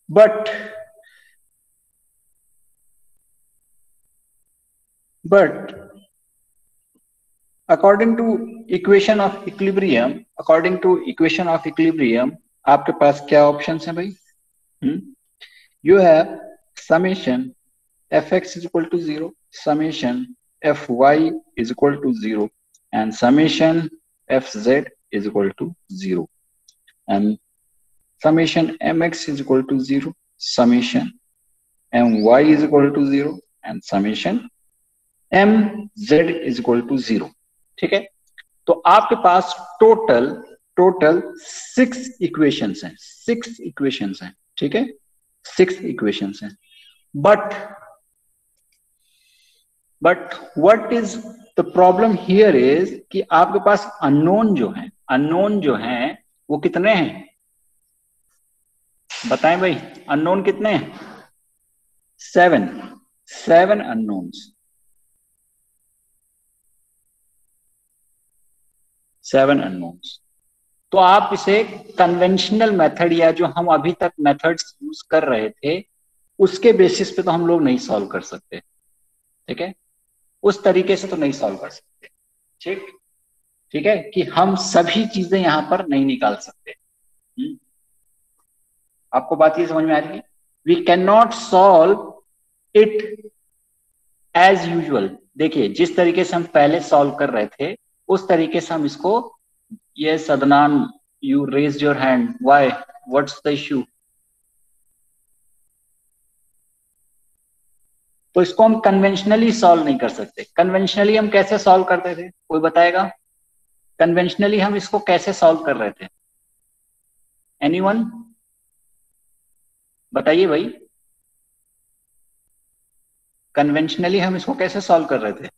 but but according to equation of equilibrium आपके पास क्या ऑप्शन है भाई? You have summation fx is equal to 0, summation fy is equal to 0, and summation fz is equal to 0, and summation mx is equal to 0, summation my is equal to 0, and summation mz is equal to 0. ठीक है, तो आपके पास total 6 equations हैं, 6 equations हैं, ठीक है, 6 equations हैं. But what is the problem here is कि आपके पास अननोन जो हैं वो कितने हैं? बताएं भाई, अननोन कितने हैं? 7 अननोन्स, 7 अननोन्स. तो आप इसे कन्वेंशनल मेथड या जो हम अभी तक मेथड्स यूज कर रहे थे उसके बेसिस पे तो हम लोग नहीं सॉल्व कर सकते. ठीक है, उस तरीके से तो नहीं सॉल्व कर सकते. ठीक है, कि हम सभी चीजें यहां पर नहीं निकाल सकते. आपको बात ये समझ में आ रही है? We can not solve it as usual. देखिए, जिस तरीके से हम पहले सॉल्व कर रहे थे उस तरीके से हम इसको, ये Sadnan, you raise your hand, why, what's the issue? तो इसको हम कन्वेंशनली सॉल्व नहीं कर सकते. कन्वेंशनली हम कैसे सॉल्व करते थे, कोई बताएगा? कन्वेंशनली हम इसको कैसे सॉल्व कर रहे थे? एनीवन बताइए भाई, कन्वेंशनली हम इसको कैसे सॉल्व कर रहे थे?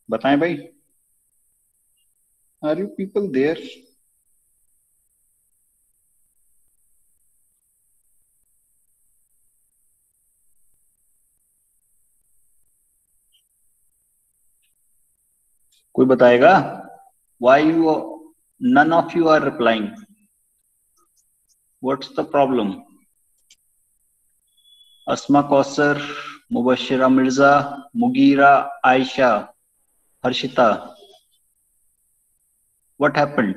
बताएं भाई, आर यू पीपल देयर? कोई बताएगा? Why none of you are replying? What's the problem? Asma Kausar, Mubashira Mirza, Mugheera, Ayesha, Harshita. What happened?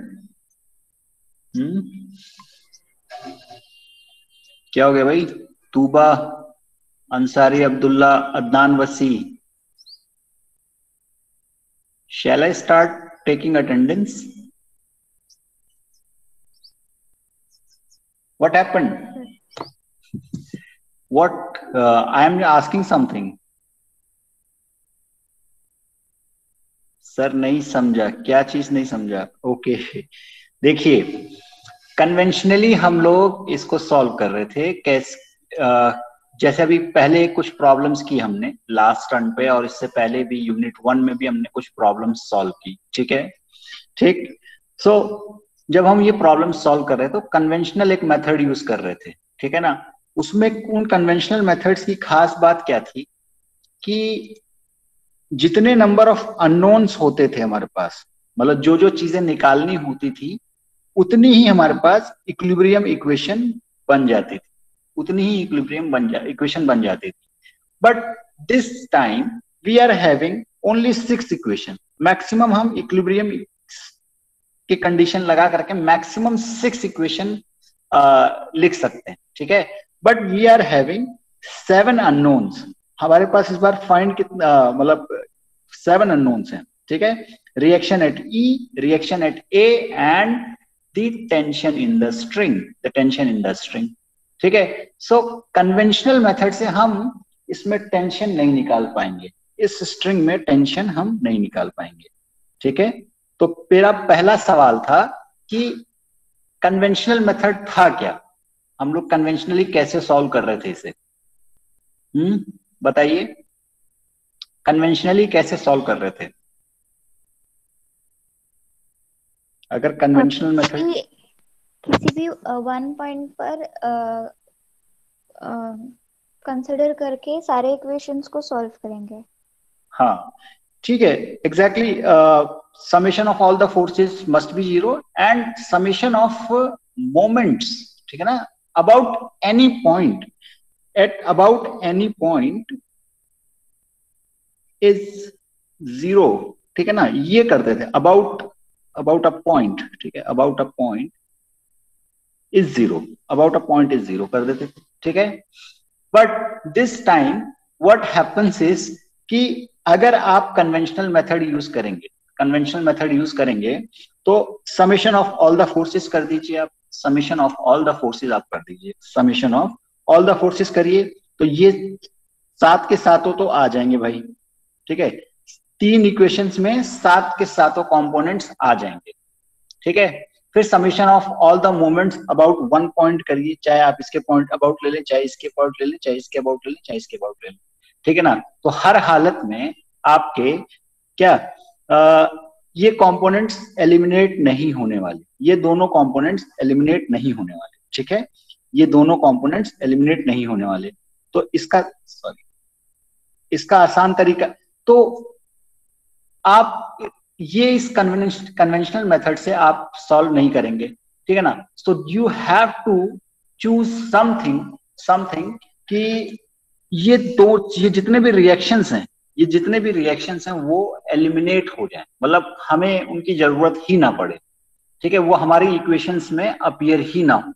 क्या हो गया भाई? तूबा, अंसारी, अब्दुल्ला, अदनान वसी. Shall I start taking attendance? What happened? What? I am asking something. Sir नहीं समझा, क्या चीज नहीं समझा? ओके, देखिए, कन्वेंशनली हम लोग इसको सॉल्व कर रहे थे कैसे, जैसे अभी पहले कुछ प्रॉब्लम्स की हमने लास्ट टर्न पे, और इससे पहले भी यूनिट 1 में भी हमने कुछ प्रॉब्लम्स सॉल्व की. ठीक है, ठीक. सो जब हम ये प्रॉब्लम सॉल्व कर रहे थे तो कन्वेंशनल एक मेथड यूज कर रहे थे. ठीक है ना? उसमें उन कन्वेंशनल मेथड्स की खास बात क्या थी कि जितने नंबर ऑफ अननोन्स होते थे हमारे पास, मतलब जो जो चीजें निकालनी होती थी उतनी ही हमारे पास इक्विलिब्रियम इक्वेशन बन जाती थी, उतनी ही इक्वेशन बन जाती थी. But this time we are having only 6 equation. Maximum हम इक्विलिब्रियम की कंडीशन लगा करके मैक्सिमम 6 इक्वेशन लिख सकते हैं. ठीक है, but we are having 7 unknowns. हमारे पास इस बार फाइंड कितना, मतलब 7 अननोन्स हैं. ठीक है, reaction at E, reaction at A, and the tension in the string. ठीक है, सो कन्वेंशनल मेथड से हम इसमें टेंशन नहीं निकाल पाएंगे, इस स्ट्रिंग में टेंशन हम नहीं निकाल पाएंगे. ठीक है, तो मेरा पहला सवाल था कि कन्वेंशनल मेथड था क्या, हम लोग कन्वेंशनली कैसे सॉल्व कर रहे थे इसे? बताइए, कन्वेंशनली कैसे सॉल्व कर रहे थे अगर कन्वेंशनल मेथड? किसी भी वन पॉइंट पर कंसिडर करके सारे इक्वेशंस को सॉल्व करेंगे. हाँ, ठीक है, exactly, summation of all the forces must be zero and summation of moments, ठीक है ना, about any point, at about any point is zero, ठीक है ना, ये करते थे, अबाउट अबाउट अ पॉइंट, ठीक है, about a point is zero, about a point is zero कर देते थे, ठीक है। But this time what happens is कि अगर आप कन्वेंशनल मेथड यूज करेंगे, कन्वेंशनल मेथड यूज करेंगे तो summation of all the forces कर दीजिए आप, summation of all the forces आप कर दीजिए, summation of all the forces करिए, तो ये सात के सातों तो आ जाएंगे भाई, ठीक है, तीन इक्वेशंस में सात के सातों कंपोनेंट्स आ जाएंगे, ठीक है। फिर summation of all the moments about one point करिए, चाहे आप इसके पॉइंट अबाउट ले लें, चाहे इसके पॉइंट ले लें, चाहे इसके अबाउट ले लें, चाहे इसके अबाउट ले लें, ठीक है ना। तो हर हालत में आपके क्या ये कंपोनेंट्स एलिमिनेट नहीं होने वाले, ये दोनों कंपोनेंट्स एलिमिनेट नहीं होने वाले, ठीक है, ये दोनों कंपोनेंट्स एलिमिनेट नहीं होने वाले। तो इसका सॉरी, इसका आसान तरीका, तो आप ये इस कन्वेंशनल मेथड से आप सॉल्व नहीं करेंगे, ठीक है ना। So you have to choose something, something कि ये जितने भी रिएक्शंस हैं, ये जितने भी रिएक्शंस हैं वो एलिमिनेट हो जाएं, मतलब हमें उनकी जरूरत ही ना पड़े, ठीक है, वो हमारी इक्वेशंस में अपीयर ही ना हो,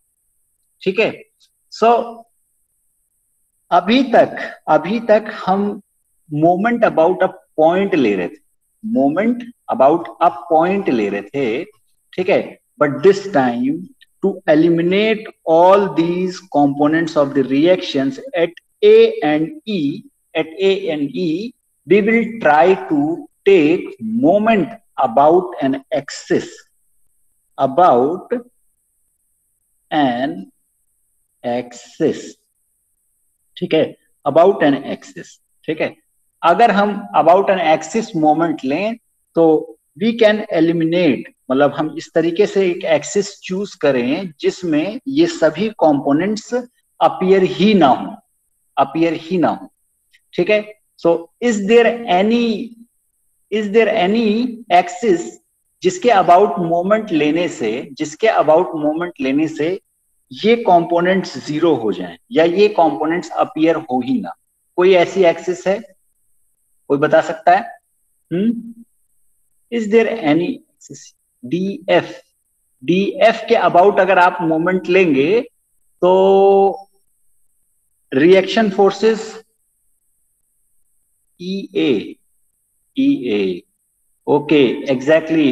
ठीक है। सो अभी तक हम मोमेंट अबाउट अ पॉइंट ले रहे थे, मोमेंट अबाउट अ पॉइंट ले रहे थे, ठीक है। But this time to eliminate all these components of the reactions at A and E, at A and E we will try to take moment about an axis, about an axis, ठीक है, about an axis, ठीक है। अगर हम about an axis moment लें तो we can eliminate, मतलब हम इस तरीके से एक एक्सिस चूज करें जिसमें ये सभी कंपोनेंट्स अपीयर ही ना हो, अपीयर ही ना हो, ठीक है। So is there any axis जिसके अबाउट मोमेंट लेने से, जिसके अबाउट मोमेंट लेने से ये कंपोनेंट्स जीरो हो जाएं या ये कंपोनेंट्स अपीयर हो ही ना, कोई ऐसी एक्सिस है, कोई बता सकता है? Is there any axis D F, D F के अबाउट अगर आप मोमेंट लेंगे तो reaction forces E A, E A, okay, exactly,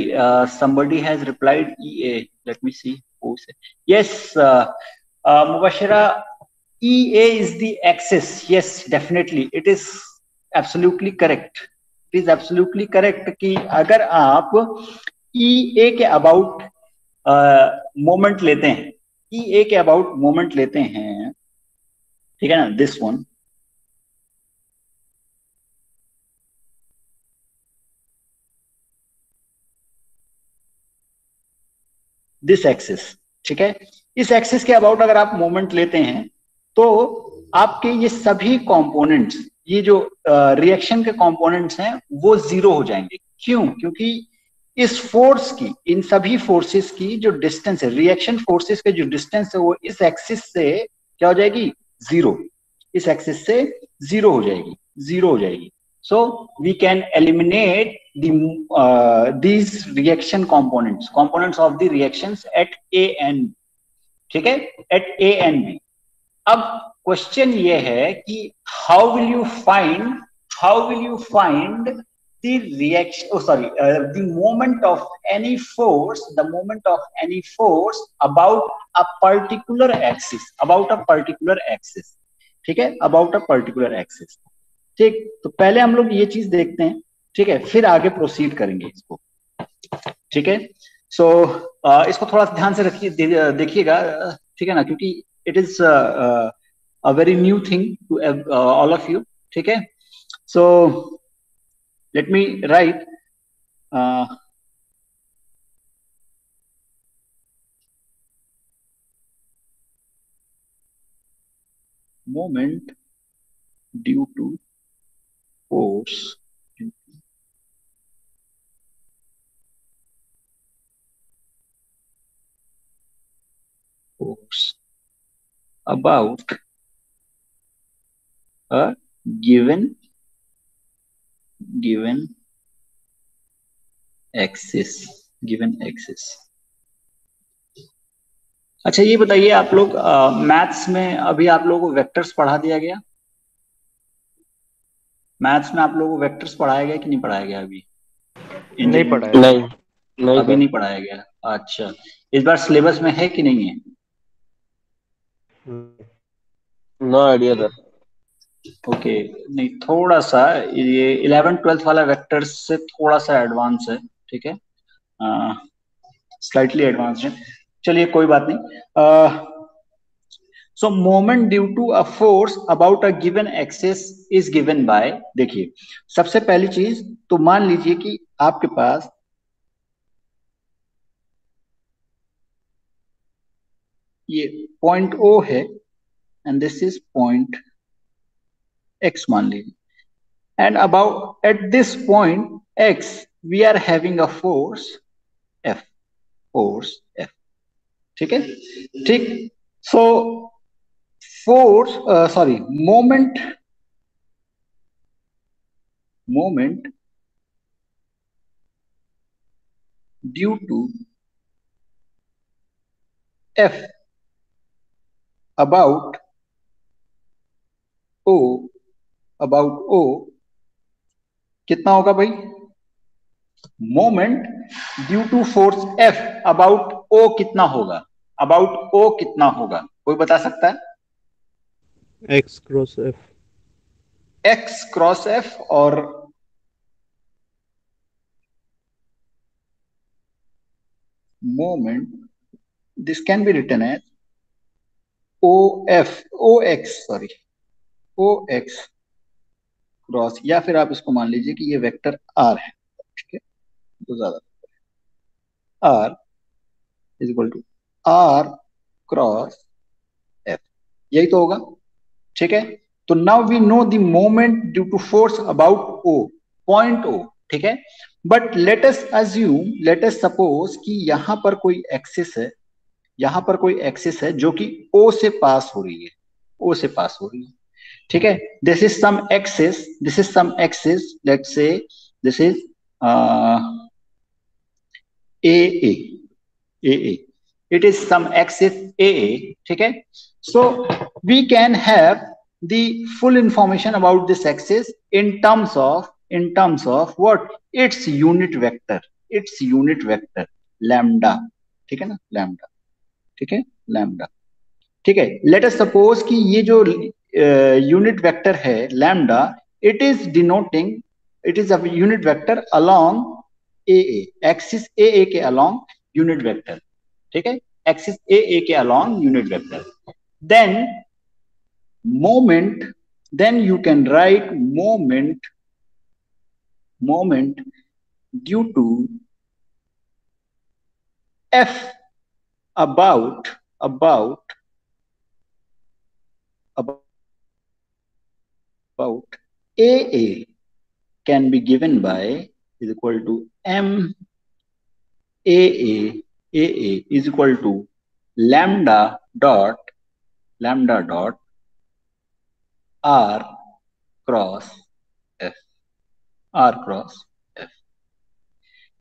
somebody has replied ea, let me see who said, yes, Mubashira, ea is the axis, yes, definitely it is absolutely correct, it is absolutely correct कि अगर आप ea के about moment लेते हैं, ea के about moment लेते हैं, ठीक है ना, दिस वन, दिस एक्सिस, ठीक है, इस एक्सिस के अबाउट अगर आप मोमेंट लेते हैं तो आपके ये सभी कंपोनेंट्स, ये जो रिएक्शन के कंपोनेंट्स हैं वो जीरो हो जाएंगे। क्यों? क्योंकि इस फोर्स की, इन सभी फोर्सेस की जो डिस्टेंस है, रिएक्शन फोर्सेस के जो डिस्टेंस है वो इस एक्सिस से क्या हो जाएगी? जीरो, इस एक्सिस से जीरो हो जाएगी, जीरो हो जाएगी। So we can eliminate these reaction components, components of the reactions at A and B, ठीक है, at A and B। अब क्वेश्चन ये है कि how will you find the reaction, oh sorry, the moment of any force, the moment of any force about a particular axis, about a particular axis, ठीक है, about a particular axis, ठीक। तो पहले हम लोग ये चीज देखते हैं, ठीक है, फिर आगे प्रोसीड करेंगे इसको, ठीक है। सो इसको थोड़ा ध्यान से रखिए, देखिएगा, ठीक है ना, क्योंकि it is a very new thing to all of you, ठीक है। So let me write, moment due to force force about a given axis. अच्छा, ये बताइए आप लोग, मैथ्स में अभी आप लोगों को वेक्टर्स पढ़ा दिया गया? मैथ्स में आप लोगों को वेक्टर्स पढ़ाया गया कि नहीं पढ़ाया गया अभी? नहीं पढ़ाया। नहीं नहीं अभी सर। नहीं पढ़ाया गया। अच्छा, इस बार सिलेबस में है कि नहीं है? No idea sir. ओके, नहीं, थोड़ा सा ये 11th-12th वाला वेक्टर्स से थोड़ा सा एडवांस है, ठीक है, स्लाइटली एडवांस है। चलिए कोई बात नहीं। So moment due to a force about a given axis is given by, देखिए सबसे पहली चीज तो मान लीजिए कि आपके पास ये पॉइंट O है and this is point X मान लीजिए, and about at this point X we are having a force F, ठीक है, ठीक। So force, sorry, moment due to F about O कितना होगा भाई? Moment due to force F about O कितना होगा? अबाउट O कितना होगा, कोई बता सकता है? X cross F. X cross F, और moment this can be written as OX cross, या फिर आप इसको मान लीजिए कि ये वेक्टर R है, ठीक है, तो ज्यादा R is equal to R cross F, यही तो होगा, ठीक है। तो now we know the moment due to force about O, point O, ठीक है। बट लेट अस सपोज कि यहां पर कोई एक्सिस है, जो कि O से पास हो रही है, ठीक है। This is some axis, let's say this is AA, it is some axis AA, ठीक है। So we can have the full information about this axis in terms of what? Its unit vector lambda, ठीक है ना, lambda, ठीक है, lambda, ठीक है। Let us suppose कि ये जो यूनिट वेक्टर है lambda, it is a unit vector along AA, axis AA के अलोंग यूनिट वेक्टर, ठीक है, एक्सिस AA के along unit vector. then you can write moment due to F about AA can be given by is equal to M AA is equal to lambda dot R cross F,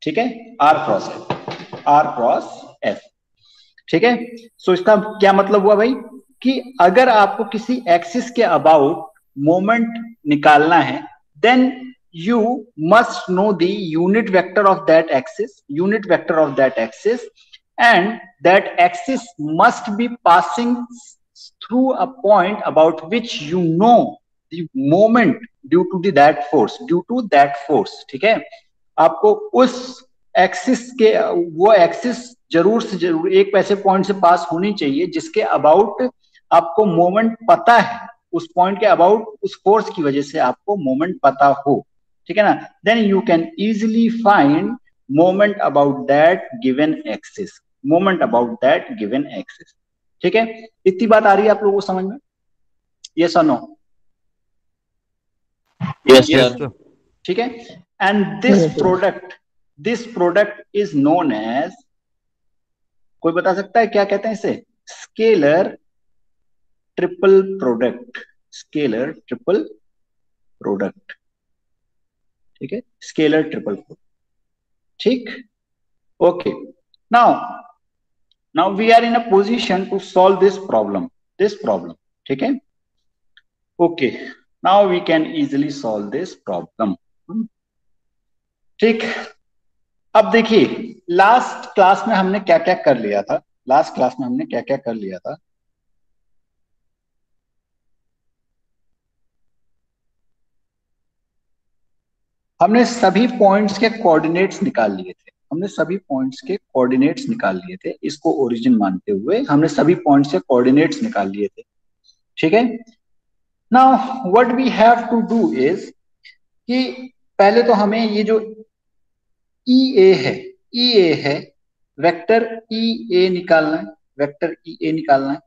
ठीक है, R cross F, ठीक है। सो इसका क्या मतलब हुआ भाई कि अगर आपको किसी एक्सिस के अबाउट मोमेंट निकालना है, then you must know the unit vector of that axis, and that axis must be passing through a point about which you know the moment due to that force, ठीक है। आपको उस axis के, वो axis जरूर से जरूर एक ऐसे पॉइंट से पास होनी चाहिए जिसके अबाउट आपको मोमेंट पता है, उस पॉइंट के अबाउट उस फोर्स की वजह से आपको मोमेंट पता हो, ठीक है ना। Then you can easily find moment about that given axis, ठीक है। इतनी बात आ रही है आप लोगों को समझ में? यस और नो? Yes sir. ठीक है। And this product is known as, कोई बता सकता है क्या कहते हैं इसे? Scalar triple product, scalar triple product, ठीक है, स्केलर ट्रिपल प्रोडक्ट, ठीक, okay. Now now we are in a position to solve this problem, ठीक है, okay. Now we can easily solve this problem, ठीक। अब देखिए लास्ट क्लास में हमने क्या क्या कर लिया था, लास्ट क्लास में हमने क्या क्या कर लिया था। हमने सभी पॉइंट्स के कोऑर्डिनेट्स निकाल लिए थे, हमने सभी पॉइंट्स के कोऑर्डिनेट्स निकाल लिए थे, इसको ओरिजिन मानते हुए हमने सभी पॉइंट्स के कोऑर्डिनेट्स निकाल लिए थे, ठीक है। Now what we have to do is कि पहले तो हमें ये जो ई ए है, ई ए है, वेक्टर ई ए निकालना है, वेक्टर ई ए निकालना है,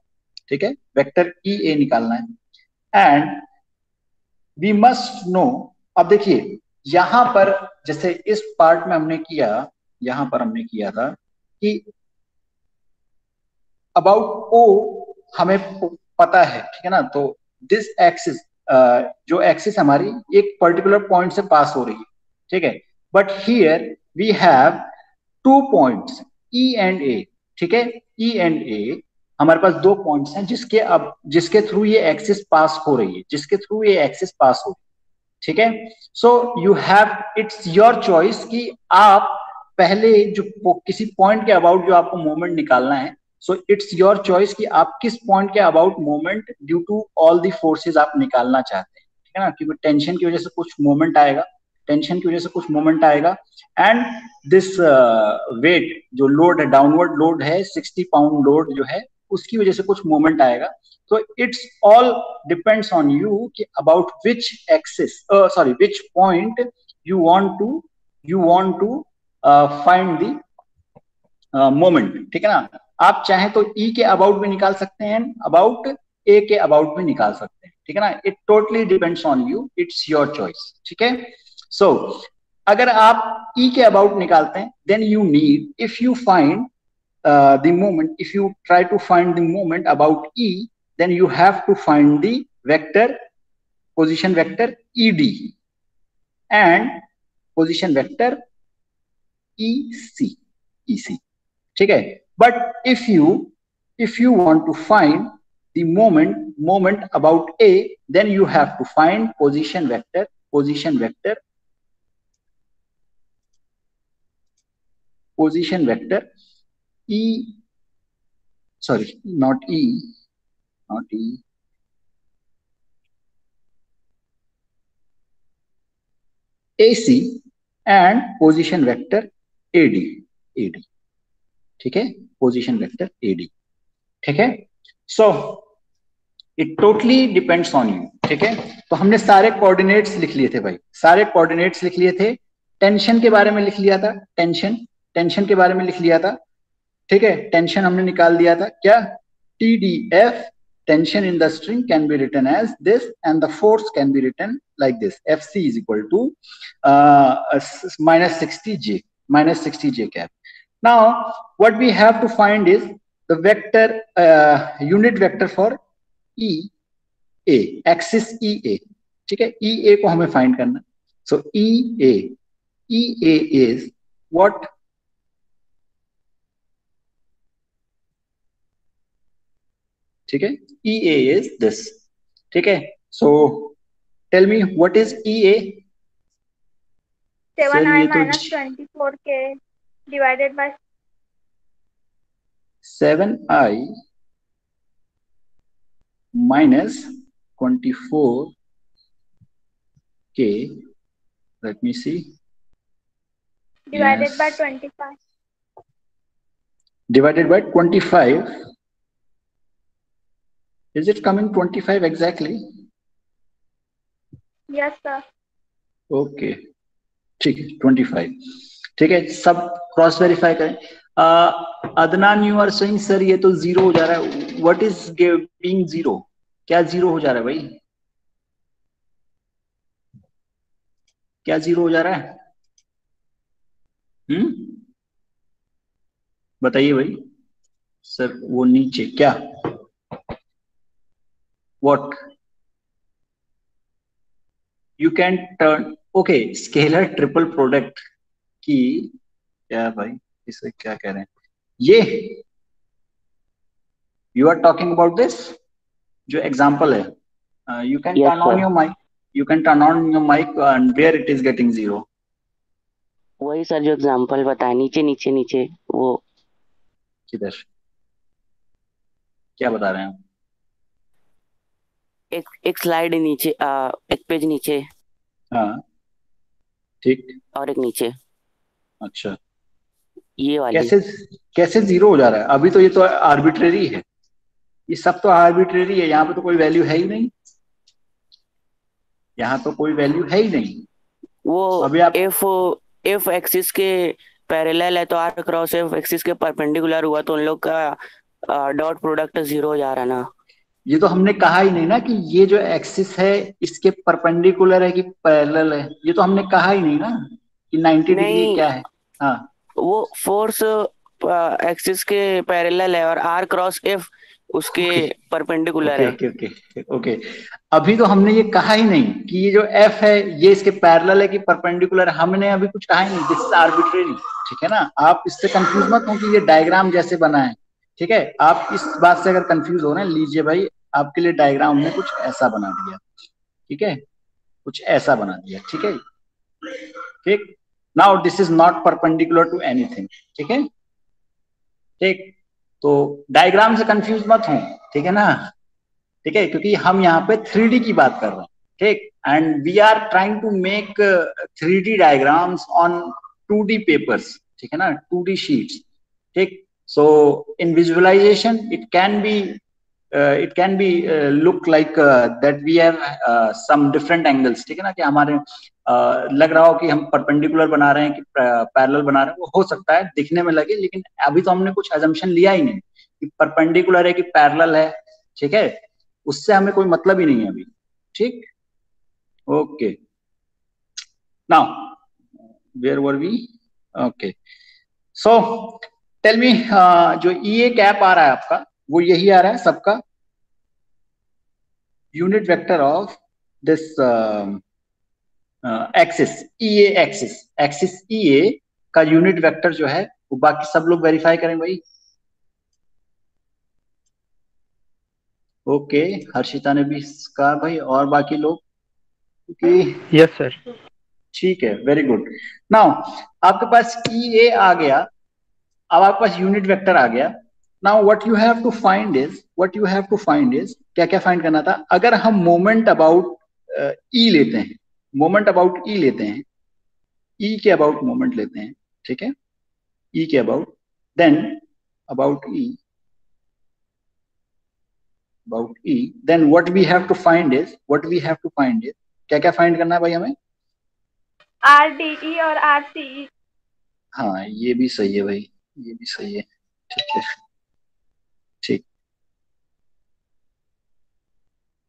ठीक है, वेक्टर ई ए निकालना है। एंड वी मस्ट नो, अब देखिए यहां पर जैसे इस पार्ट में हमने किया, यहां पर हमने किया था कि अबाउट ओ हमें पता है, ठीक है ना, तो दिस एक्सिस, जो एक्सिस हमारी एक पर्टिकुलर पॉइंट से पास हो रही है, ठीक है, but here we have two points E and A, ठीक है, ई एंड ए हमारे पास दो पॉइंट्स हैं जिसके थ्रू ये एक्सिस पास हो रही है, जिसके थ्रू ये एक्सिस पास हो रही है, ठीक है। सो you have, it's your choice कि आप पहले जो किसी पॉइंट के अबाउट जो आपको मोमेंट निकालना है, सो इट्स योर चॉइस कि आप किस पॉइंट के about moment due to all the forces आप निकालना चाहते हैं, ठीक है ना, क्योंकि टेंशन की वजह से कुछ मोमेंट आएगा, टेंशन की वजह से कुछ मोमेंट आएगा। एंड दिस वेट जो लोड है, डाउनवर्ड लोड है, 60 पाउंड लोड जो है, उसकी वजह से कुछ मोमेंट आएगा। तो it's all depends on you कि about which axis, sorry which point you want to find the moment, ठीक है ना। आप चाहें तो ई के अबाउट भी निकाल सकते हैं, अबाउट ए के अबाउट भी निकाल सकते हैं, ठीक है ना, it totally depends on you, it's your choice, ठीक है। सो अगर आप ई के अबाउट निकालते हैं, then you need, if you find the moment, if you try to find the moment about E, then you have to find the vector, position vector ED and position vector EC, ठीक है। but if you want to find the moment about A, then you have to find position vector E, sorry, not E, AC and position vector AD, ठीक है, position vector AD, ठीक है। So it totally depends on you, ठीक है। तो हमने सारे coordinates लिख लिए थे भाई, सारे कोऑर्डिनेट्स लिख लिए थे, टेंशन के बारे में लिख लिया था, टेंशन के बारे में लिख लिया था, ठीक है, टेंशन हमने निकाल दिया था, क्या, TDF, tension in the string can be written as this and the force can be written like this, FC is equal to minus 60J cap. Now what we have to find is the vector, unit vector for EA, axis EA, ठीक है, EA को हमें find करना, so EA is what, ठीक है, EA is this, ठीक है। So tell me what is EA? 7i minus 24k divided by 7i minus 24k, let me see, divided yes, by 25. divided by 25, is it coming 25 exactly? Yes sir. Okay, ठीक है, 25, ठीक है, सब cross verify करें। Adnan you are saying sir ये तो zero हो जा रहा है, व्हाट इज बीइंग जीरो, क्या जीरो हो जा रहा है भाई, क्या जीरो हो जा रहा है, बताइए भाई। सर वो नीचे क्या, what you can turn, okay scalar triple product की, क्या भाई इसे क्या कह रहे हैं, ये you are talking about this जो एग्जांपल है, you can Yes, turn on sir. Your mic, you can turn on your mic and where it is getting zero. वही सर जो एग्जांपल बताया, नीचे नीचे नीचे वो। किधर, क्या बता रहे हैं आप? एक एक स्लाइड नीचे, एक पेज नीचे हाँ ठीक, और एक नीचे, अच्छा ये वाली। कैसे, कैसे जीरो हो जा रहा है, अभी तो ये तो आर्बिट्रेरी है, ये सब तो आर्बिट्रेरी है, यहाँ पे तो कोई वैल्यू है ही नहीं, यहाँ तो कोई वैल्यू है ही नहीं। वो अभी आप एफ एफ एक्सिस के पैरेलल है तो आर क्रॉस एफ एक्सिस के परपेंडिकुलर हुआ तो उन लोग का डॉट प्रोडक्ट जीरो हो जा रहा ना। ये तो हमने कहा ही नहीं ना कि ये जो एक्सिस है इसके परपेंडिकुलर है कि पैरेलल है, ये तो हमने कहा ही नहीं ना कि 90 डिग्री नहीं, क्या है। हाँ वो फोर्स एक्सिस के पैरेलल है और आर क्रॉस एफ उसके ओके परपेंडिकुलर ओके है। ओके ओके ओके, अभी तो हमने ये कहा ही नहीं कि ये जो एफ है ये इसके पैरेलल है कि परपेंडिकुलर है, हमने अभी कुछ कहा ही नहीं, दिस इज आर्बिट्रेरी। ठीक है ना, आप इससे कंफ्यूज मत हो कि ये डायग्राम जैसे बना है। ठीक है, आप इस बात से अगर कंफ्यूज हो रहे हैं, लीजिए भाई आपके लिए डायग्राम में कुछ ऐसा बना दिया। ठीक है, कुछ ऐसा बना दिया, ठीक है, ठीक। Now this is not perpendicular to anything, ठीक है, ठीक। तो डायग्राम से कंफ्यूज मत हो, ठीक है ना, ठीक है, क्योंकि हम यहाँ पे 3D की बात कर रहे हैं, ठीक, and we are trying to make 3D diagrams on 2D papers, ठीक है ना, 2D शीट्स, ठीक। So in visualization it can be look like that we have some different angles, ठीक है ना, कि हमारे लग रहा हो कि हम परपेंडिकुलर बना रहे हैं कि पैरेलल बना रहे हैं, वो हो सकता है दिखने में लगे, लेकिन अभी तो हमने कुछ अजम्पशन लिया ही नहीं कि परपेंडिकुलर है कि पैरेलल है, ठीक है, उससे हमें कोई मतलब ही नहीं है अभी, ठीक। Okay, now where were we, okay, so tell me, जो ई ए कैप आ रहा है आपका वो यही आ रहा है सबका, unit vector of this axis E A, axis axis E A का यूनिट वेक्टर जो है वो बाकी सब लोग वेरीफाई करें भाई। ओके, हर्षिता ने भी कहा भाई, और बाकी लोग, क्योंकि यस सर। ठीक है, वेरी गुड। नाउ आपके पास ई ए आ गया, अब आपके पास यूनिट वेक्टर आ गया। Now what you have to find is, what you have to find is, क्या क्या फाइंड करना था, अगर हम मोमेंट अबाउट ई लेते हैं, मोमेंट अबाउट ई लेते हैं, ई के अबाउट मोमेंट लेते हैं, ठीक है, ई के about, then about E, about E, then what we have to find is, what we have to find is, क्या क्या फाइंड करना है भाई हमें, आर डी ई और आर सी ई। हाँ ये भी सही है भाई, ये भी सही है, ठीक है, ठीक,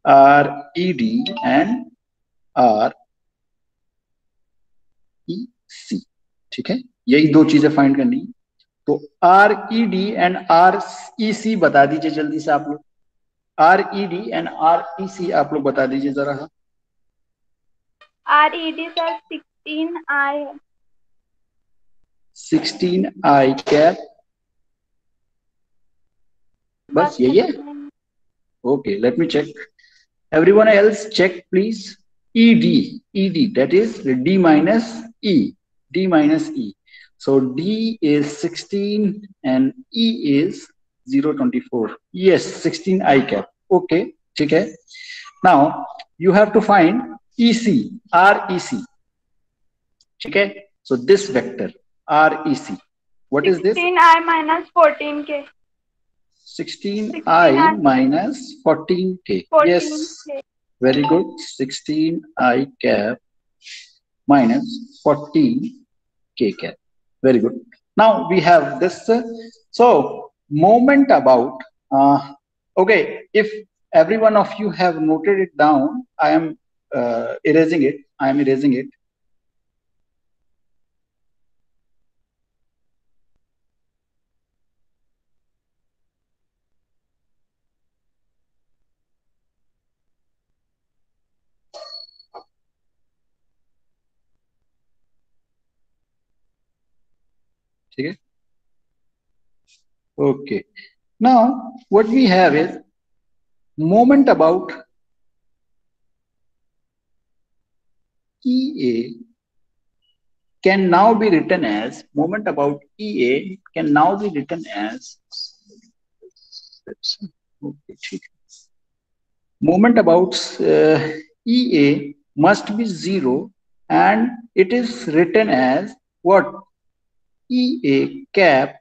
R E D and R E C, ठीक है, यही दो चीजें फाइंड करनी है। तो R E D and R E C बता दीजिए जल्दी से आप लोग, R E D and R E C आप लोग बता दीजिए जरा सा। Are E D sir 16I है। 16I कैप, बस यही है। Okay, let me check. Everyone else check please. ED, ED, that is D minus E, D minus E. So D is 16 and E is 0.24. Yes, 16I cap. Okay, ठीक है. Now you have to find EC, REC. ठीक है. So this vector REC, what is this? 16I minus 14K। 16I minus 14K. Yes, 14K। very good. 16I cap minus 14K cap. Very good. Now we have this. So moment about. Okay, if every one of you have noted it down, I am erasing it. I am erasing it. ठीक है. Okay. Now what we have is moment about EA can now be written as moment about EA can now be written as okay, ठीक है. Moment about EA must be 0 and it is written as what? EA cap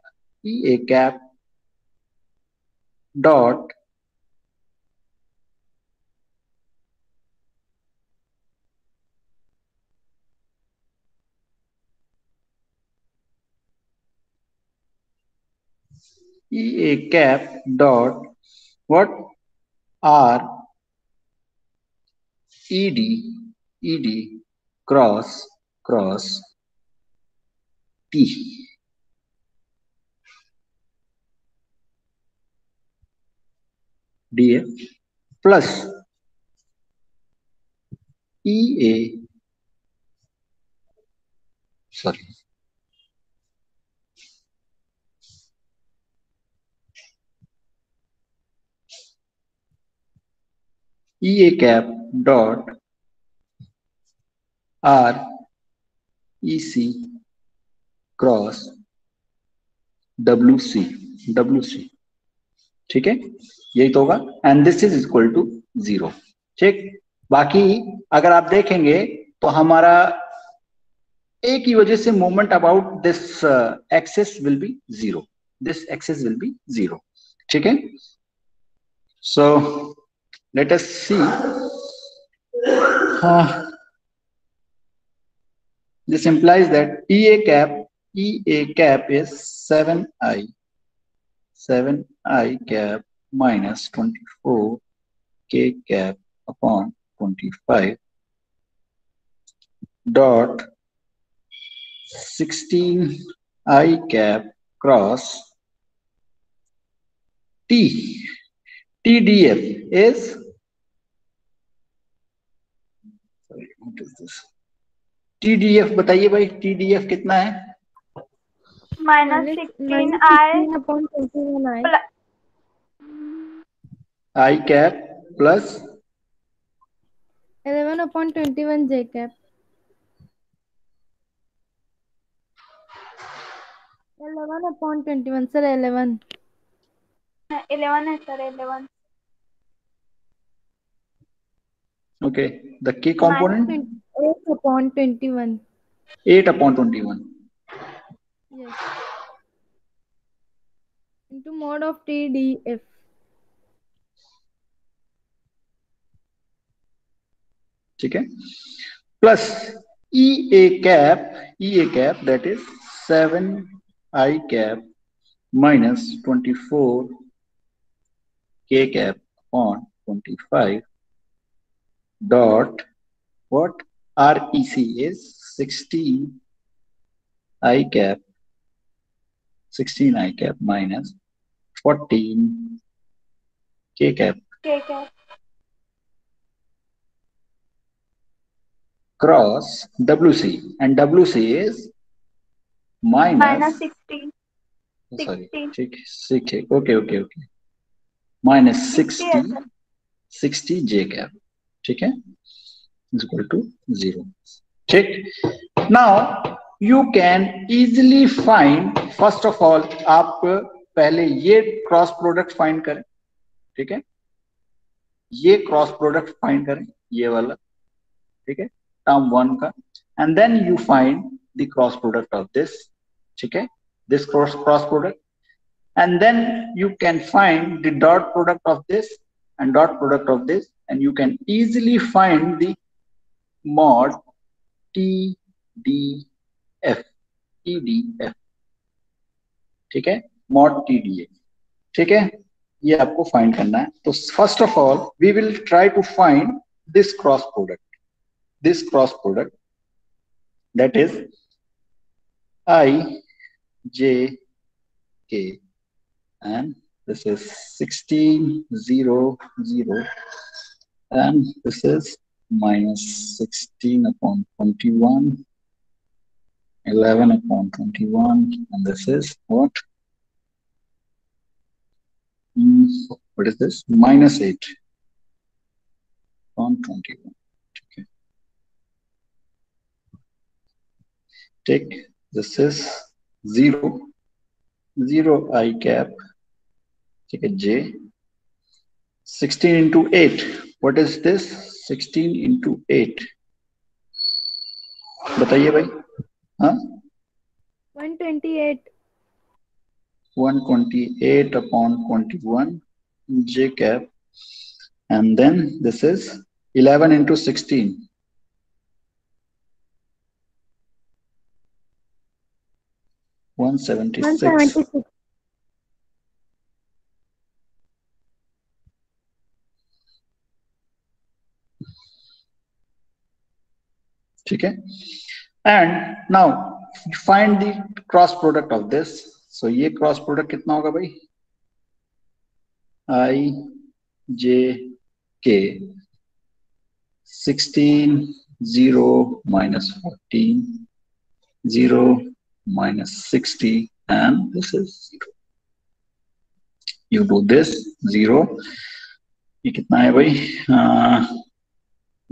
dot EA cap dot what? R ED cross T. DF plus EA cap dot R EC cross WC. ठीक है, यही तो होगा. And this is equal to 0. ठीक. बाकी अगर आप देखेंगे तो हमारा एक ही वजह से moment about this axis will be 0. This axis will be 0. ठीक है. So let us see. This implies that EA cap is 7i cap minus 24 K cap upon 25 dot 16i cap cross T. TDF is, sorry, what is this? TDF बताइए भाई, TDF कितना है? -16i upon 21i. I cap plus 11 upon 21 j cap. 11 upon 21, sir. 11 है sir. 11. okay. The key component 8 upon 21. 8 upon 21. Yes. Into mod of TDF. ठीक है. Plus EA cap that is 7i cap minus 24 K cap upon 25 dot what? REC is 16i cap minus 14 K cap cross WC, and WC is minus 16. sorry, ठीक है. Okay. minus 60 J cap. ठीक है, is equal to 0. ठीक. Now you can easily find, first of all आप पहले ये cross product find करें. ठीक है, ये क्रॉस प्रोडक्ट फाइंड करें, ये वाला. ठीक है, टर्म 1 का. And then you find the cross product of this. ठीक है, this cross product. And then you can find the dot product of this and dot product of this, and you can easily find the mod TDF. ठीक है, mod TDF. ठीक है, ये आपको find करना है. तो first of all we will try to find this cross product that is IJK, and this is 16 0 0, and this is minus 16 upon 21 11 upon 21, and this is what? What is this? Minus 8 upon 21. Okay. Take this is 0, 0 I cap. Take a J. 16 into 8. What is this? 16 into 8. बताइए भाई. हाँ? 128. 128 upon 21 J cap. And then this is 11 into 16. 176. 176. ठीक है. And now find the cross product of this. So ये cross product कितना होगा भाई? I J K 16 0 minus 14 0 minus 60 and this is 0. You do this 0. ये कितना है भाई?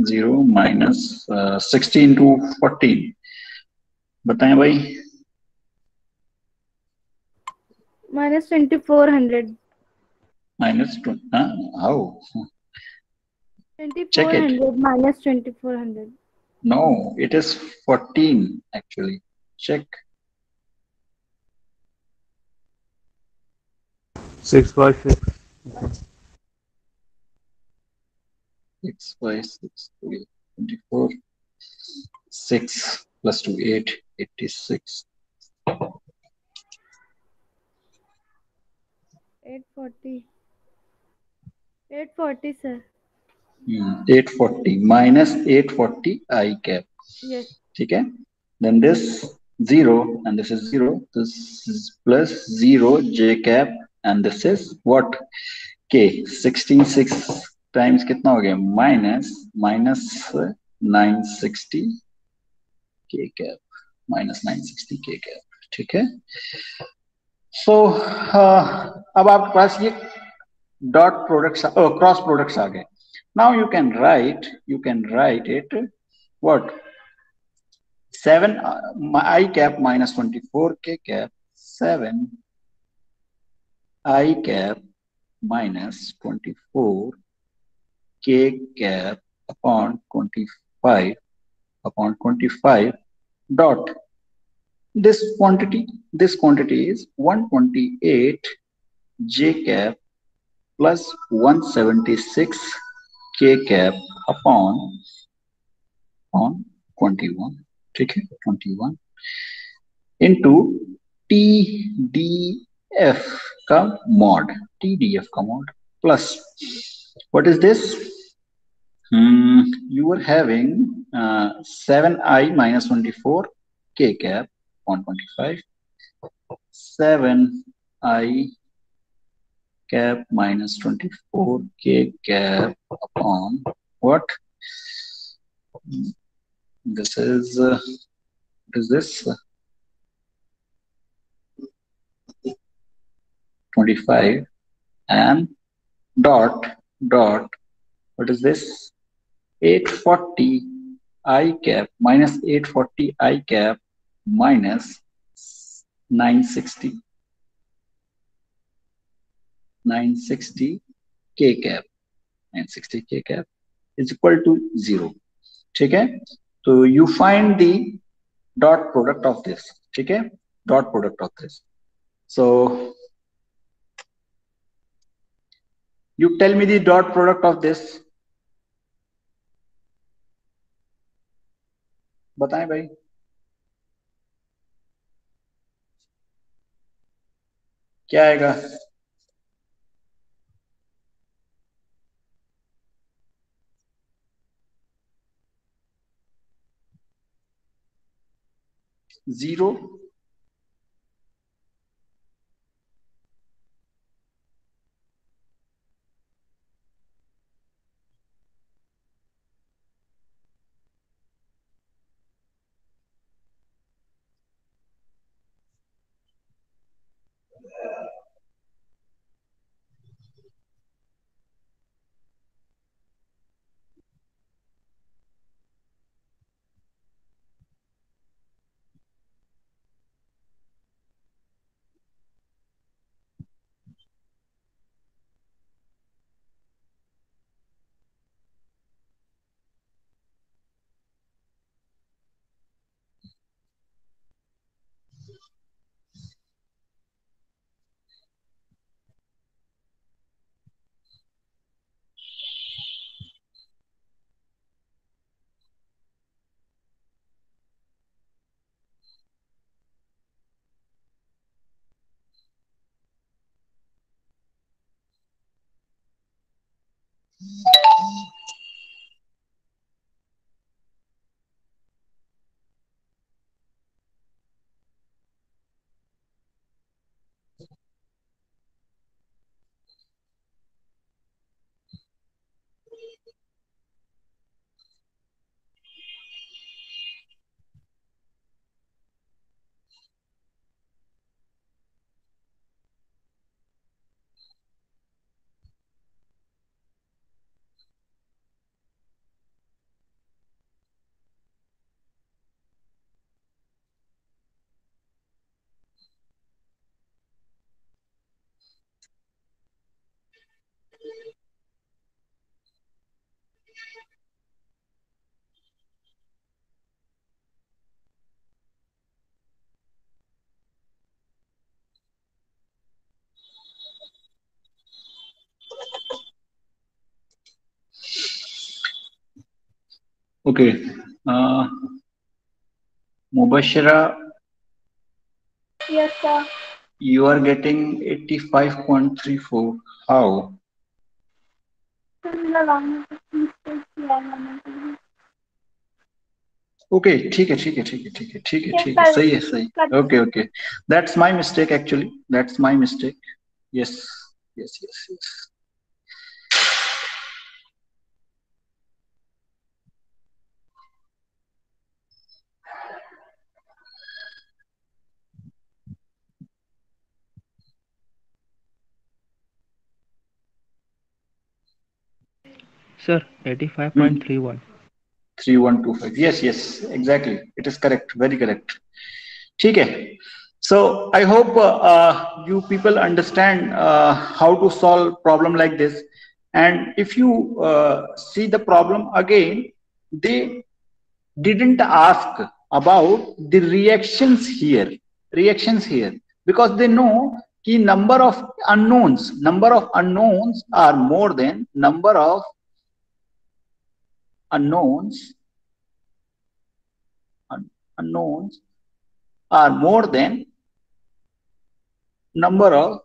0 minus 16 to 14. बताएं भाई. Minus 2400. Minus 20. How? Check it. 2400 minus 2400. No, it is 14 actually. Check. 6 by 6. 6 by 6, 24. 6 plus 2, 8, 86. 840. 840, sir. 840 minus 840 I cap. Yes. Okay. Then this 0 and this is 0. This is plus 0 J cap and this is what? K. 16 6 times कितना हो गया? Minus 960 K cap. Minus 960 K cap. ठीक है. So अब आपके पास ये dot products, cross products आ गए. Now you can write it what? 7 I cap minus 24 K cap. 7 I cap minus 24 K cap upon 25 dot this quantity is 128 J cap plus 176 K cap upon 21. ठीक है. 21 into TDF का mod. TDF का mod plus what is this? You are having 7I minus 24 K cap on 25. 7I cap minus 24 K cap upon what? This is what is this? 25 and dot what is this? 840 I cap minus 840 I cap minus 960 K cap. 960 K cap is equal to 0. ठीक है. So you find the dot product of this. ठीक है. Dot product of this. So you tell me the dot product of this. बताएं भाई. क्या आएगा? Zero. Okay. Mubashira, Yes, sir. you are getting 85.34. How? Similar line of mistake किया है मैंने। Okay, ठीक है ठीक है ठीक है ठीक है ठीक है Yes, ठीक है, sir. सही है सही। Okay, okay. That's my mistake actually. That's my mistake. Yes, yes, yes, yes. Sir, 85.31. 3125. Yes, yes, exactly. It is correct. Very correct. ठीक है. So I hope you people understand how to solve problem like this. And if you see the problem again, they didn't ask about the reactions here, because they know the number of unknowns are more than number of unknowns are more than number of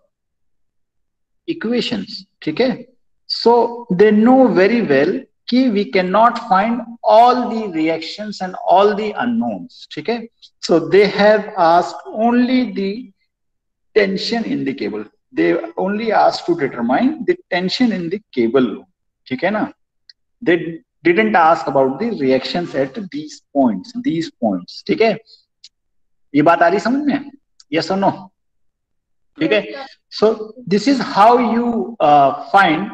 equations. ठीक है? So they know very well कि we cannot find all the reactions and all the unknowns. ठीक है? So they have asked only the tension in the cable. They only asked to determine the tension in the cable. ठीक है ना? They didn't ask about the reactions at these points. ठीक है? ये बात आ रही समझ में? Yes or no? ठीक है? So this is how you find.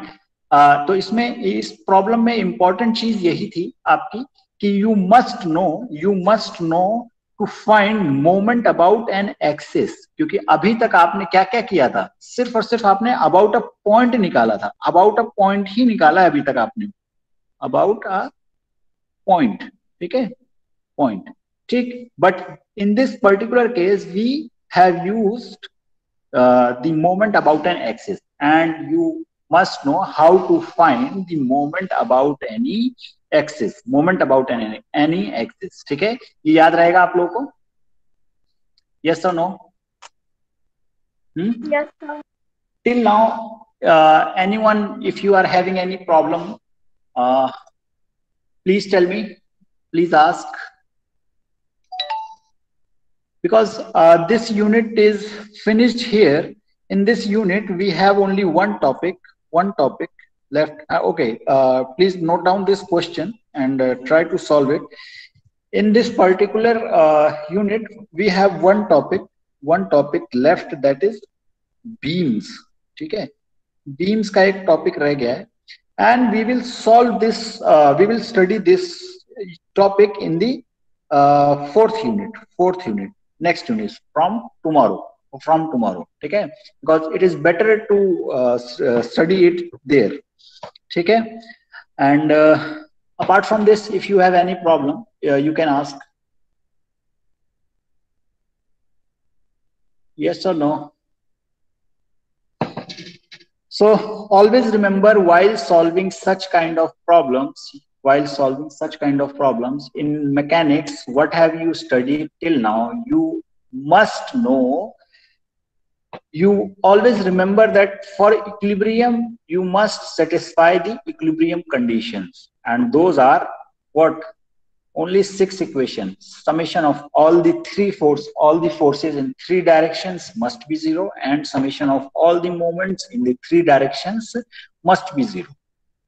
तो इसमें इस प्रॉब्लम में इंपॉर्टेंट चीज यही थी आपकी कि you must know to find moment about an axis. क्योंकि अभी तक आपने क्या क्या किया था? सिर्फ और सिर्फ आपने about a point निकाला था। about a point ही निकाला है अभी तक आपने। about a point. ठीक है? point. ठीक? But in this particular case we have used the moment about an axis, and you must know how to find the moment about any axis. any axis. ठीक है? ये याद रहेगा आप लोगों को? Yes or no? Yes, sir. Till now, anyone, if you are having any problem, please tell me. Please ask. Because this unit is finished here. In this unit, we have only one topic left. Okay, please note down this question and try to solve it. In this particular unit, we have one topic left, that is beams. ठीक है? Beams का एक topic रह गया है, and we will solve this. We will study this topic in the fourth unit. Next unit from tomorrow. ठीक है? Because it is better to study it there. ठीक है? And apart from this, if you have any problem, you can ask. Yes or no? So always remember, while solving such kind of problems in mechanics, what have you studied till now? You must know you always remember that for equilibrium, you must satisfy the equilibrium conditions. And those are what? Only 6 equations. Summation of all the forces in 3 directions must be 0, and summation of all the moments in the 3 directions must be 0.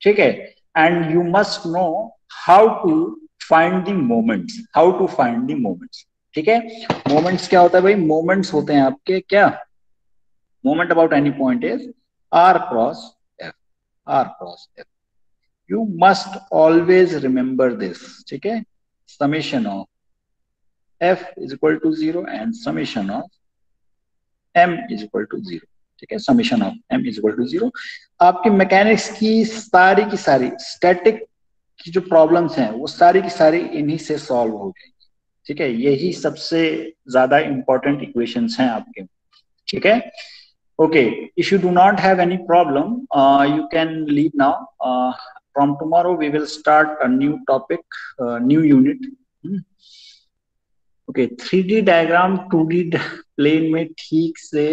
ठीक है? And you must know how to find the moments. How to find the moments. ठीक है? Moments क्या होता है भाई? Moments होते हैं आपके क्या? Moment about any point is r cross f. R cross f. You must always remember this. ठीक है? Summation of f is equal to 0 and summation of m is equal to 0. ठीक है? Summation of m is equal to 0. आपकी mechanics की सारी static की जो problems हैं वो सारी की सारी इन्हीं से सॉल्व हो गई. ठीक है? यही सबसे ज्यादा इंपॉर्टेंट इक्वेशंस हैं आपके. ठीक है? Okay, if you do not have any problem, you can leave now. From tomorrow we will start a new topic, new unit. Okay, 3D diagram 2D plane में ठीक से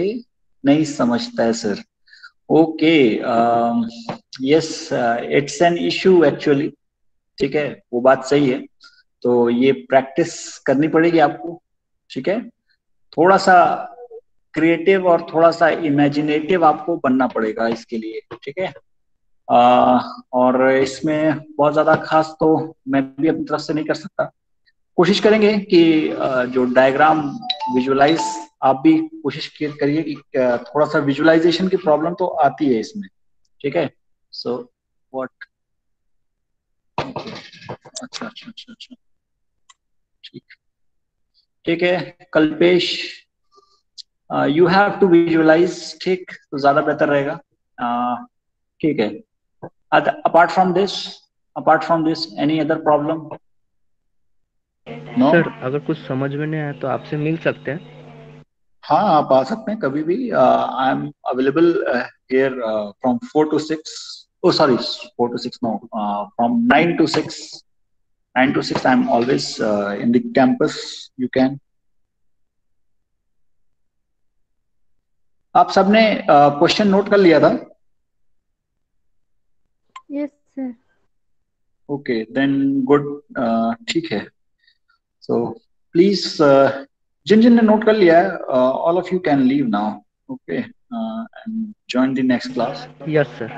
नहीं समझता है sir. Okay, yes, it's an issue actually. ठीक है, वो बात सही है. तो ये प्रैक्टिस करनी पड़ेगी आपको. ठीक है, थोड़ा सा क्रिएटिव और थोड़ा सा इमेजिनेटिव आपको बनना पड़ेगा इसके लिए. ठीक है, और इसमें बहुत ज्यादा खास तो मैं भी अपनी तरफ से नहीं कर सकता. कोशिश करेंगे कि जो डायग्राम विजुअलाइज आप भी कोशिश करिए कि थोड़ा सा विजुअलाइजेशन की प्रॉब्लम तो आती है इसमें. ठीक है, सो व्हाट, अच्छा, ठीक है. Kalpesh, you have to visualize. ठीक, तो ज्यादा बेहतर रहेगा. ठीक है. apart from this any other problem? No? Sir अगर कुछ समझ में नहीं आया तो आपसे मिल सकते हैं. हाँ, आप आ सकते हैं कभी भी. I am available here from 4 to 6. Oh sorry, 4 to 6 no, from 9 to 6. 9 to 6 I'm always in the campus. You can. आप सबने क्वेश्चन नोट कर लिया था? Yes, sir. Okay, then good. ठीक है. सो प्लीज, जिन ने नोट कर लिया है, all of you can leave now. Okay, and join the next class. Yes sir.